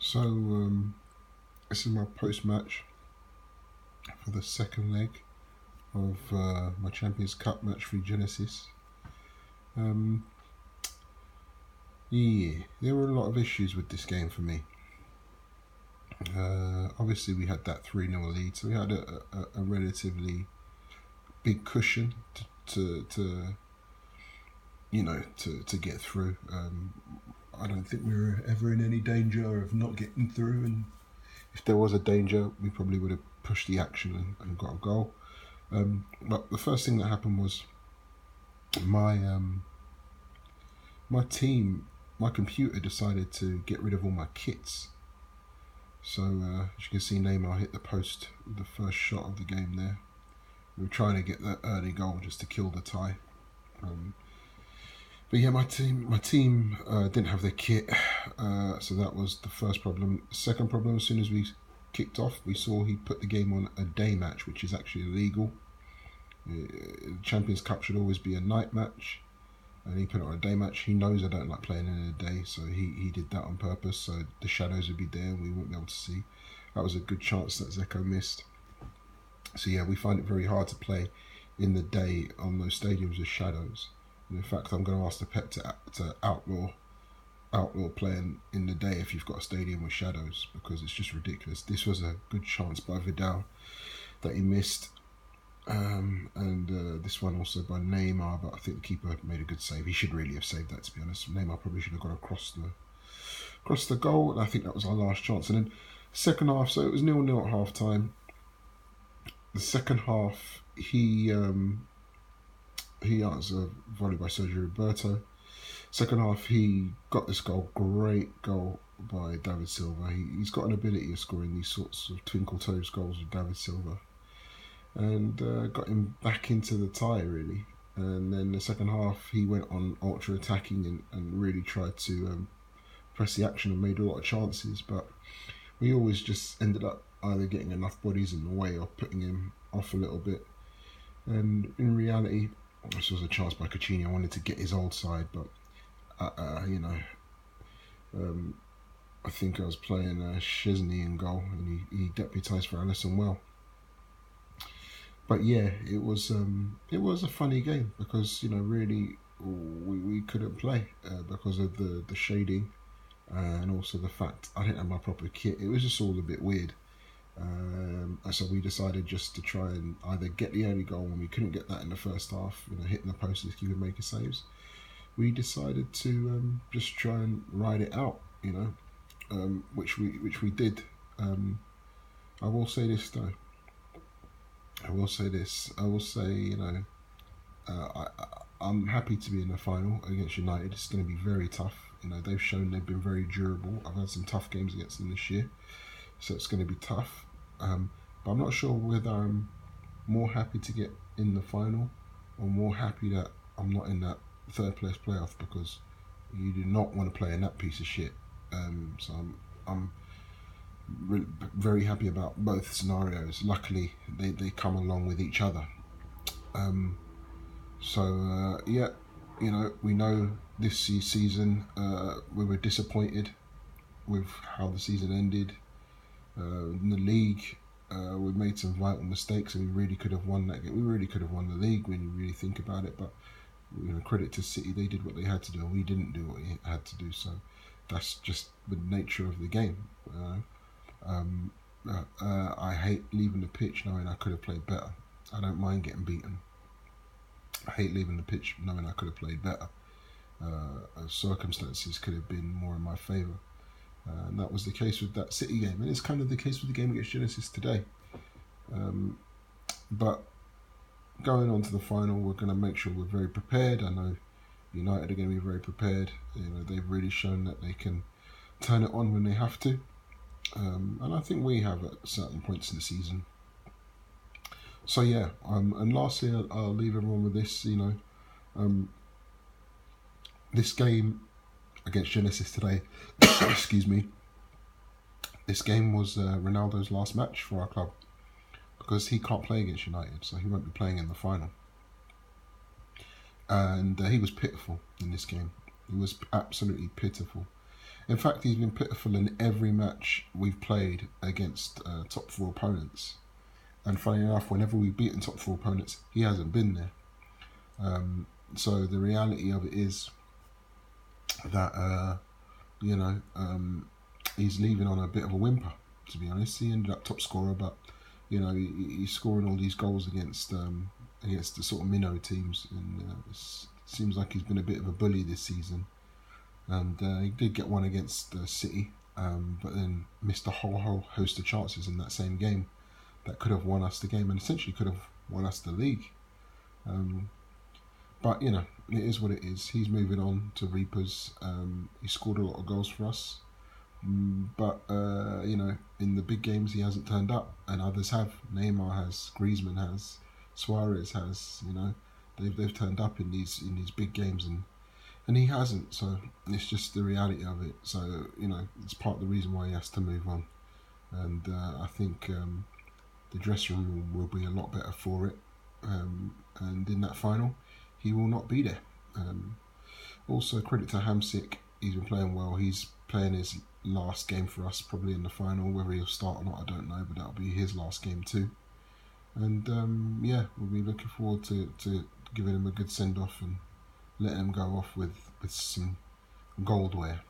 This is my post-match for the second leg of my Champions Cup match for Genesis. Yeah, there were a lot of issues with this game for me. Obviously, we had that 3-0 lead, so we had a relatively big cushion to get through. I don't think we were ever in any danger of not getting through, and if there was a danger, we probably would have pushed the action and got a goal. But the first thing that happened was my my computer decided to get rid of all my kits. So as you can see, Neymar hit the post with the first shot of the game there. We were trying to get that early goal just to kill the tie. But yeah, my team didn't have their kit, so that was the first problem. Second problem, as soon as we kicked off, we saw he put the game on a day match, which is actually illegal. The Champions Cup should always be a night match, and he put it on a day match. He knows I don't like playing in a day, so he did that on purpose, so the shadows would be there and we wouldn't be able to see. That was a good chance that Zeko missed. So yeah, we find it very hard to play in the day on those stadiums with shadows. And in fact, I'm going to ask the Pep to outlaw playing in the day if you've got a stadium with shadows, because it's just ridiculous. This was a good chance by Vidal that he missed, and this one also by Neymar, but I think the keeper made a good save. He should really have saved that, to be honest. Neymar probably should have got across the goal, and I think that was our last chance. And then second half, so it was 0-0 at half time. The second half, he answered a volley by Sergio Roberto. Second half, he got this goal, great goal by David Silva. He's got an ability of scoring these sorts of twinkle toes goals with David Silva, and got him back into the tie really. And then the second half, he went on ultra attacking and really tried to press the action and made a lot of chances, but we always just ended up either getting enough bodies in the way or putting him off a little bit. And in reality, this was a chance by Coutinho. I wanted to get his old side, but I think I was playing Szczesny in goal, and he deputised for Alisson well. But yeah, it was a funny game because really we couldn't play because of the shading and also the fact I didn't have my proper kit. It was just all a bit weird. So we decided just to try and either get the early goal, when we couldn't get that in the first half, hitting the post to keep making saves. We decided to just try and ride it out, which we did. I will say this though. I will say, I'm happy to be in the final against United. It's going to be very tough. They've shown they've been very durable. I've had some tough games against them this year, so it's going to be tough. But I'm not sure whether I'm more happy to get in the final or more happy that I'm not in that third place playoff, because you do not want to play in that piece of shit. So I'm very happy about both scenarios. Luckily, they come along with each other. We know this season we were disappointed with how the season ended. In the league, we made some vital mistakes, and we really could have won that game. We really could have won the league when you really think about it. But credit to City, they did what they had to do, and we didn't do what we had to do. So that's just the nature of the game. I hate leaving the pitch knowing I could have played better. I don't mind getting beaten. I hate leaving the pitch knowing I could have played better. Circumstances could have been more in my favour. And that was the case with that City game. And it's kind of the case with the game against Genesis today. But going on to the final, we're going to make sure we're very prepared. I know United are going to be very prepared. They've really shown that they can turn it on when they have to. And I think we have at certain points in the season. So yeah, and lastly, I'll leave everyone with this. This game against Genesis today, excuse me. This game was Ronaldo's last match for our club, because he can't play against United, so he won't be playing in the final. And he was pitiful in this game. He was absolutely pitiful. In fact, he's been pitiful in every match we've played against top four opponents. And funny enough, whenever we've beaten top four opponents, he hasn't been there. So the reality of it is that he's leaving on a bit of a whimper. To be honest, he ended up top scorer, but he's scoring all these goals against the sort of minnow teams, and it seems like he's been a bit of a bully this season. And he did get one against City, but then missed a whole host of chances in that same game that could have won us the game and essentially could have won us the league. But it is what it is. He's moving on to Reapers. He scored a lot of goals for us, but in the big games he hasn't turned up, and others have. Neymar has, Griezmann has, Suarez has. They've turned up in these big games, and he hasn't. So it's just the reality of it. So it's part of the reason why he has to move on, and I think the dressing room will be a lot better for it. And in that final, he will not be there. Also, credit to Hamsik. He's been playing well. He's playing his last game for us, probably in the final. Whether he'll start or not, I don't know, but that'll be his last game too. And we'll be looking forward to giving him a good send off and letting him go off with some goldware.